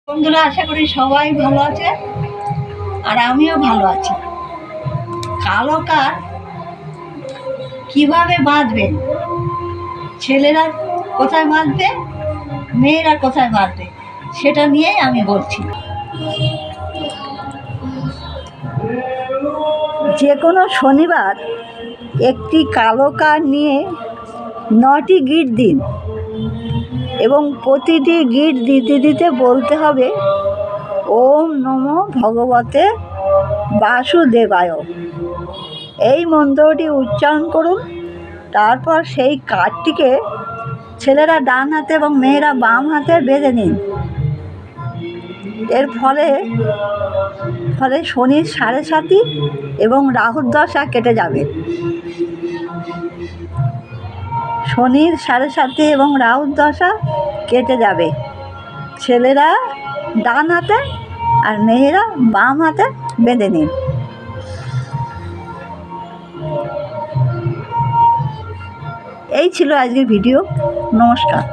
বন্ধুরা, আশা করি সবাই ভালো আছে আর আমিও ভালো আছি। কালো কার কিভাবে বাঁধবে, ছেলেরা কোথায় বাঁধবে, মেয়েরা কোথায় বাঁধবে, সেটা নিয়েই আমি বলছি। যে কোনো শনিবার একটি কালো কার নিয়ে 9টি গিট দিন এবং প্রতিটি গিট দিতে দিতে বলতে হবে ওম নমো ভগবতে বাসুদেবায়। এই মন্ত্রটি উচ্চারণ করুন। তারপর সেই কাঠটিকে ছেলেরা ডান হাতে এবং মেয়েরা বাম হাতে বেঁধে নিন। এর ফলে শনির 7.5 এবং রাহুর দশা কেটে যাবে। শনির 7.5 এবং রাহুর দশা কেটে যাবে। ছেলেরা ডান হাতে আর মেয়েরা বাম হাতে বেঁধে নিন। এই ছিল আজকের ভিডিও। নমস্কার।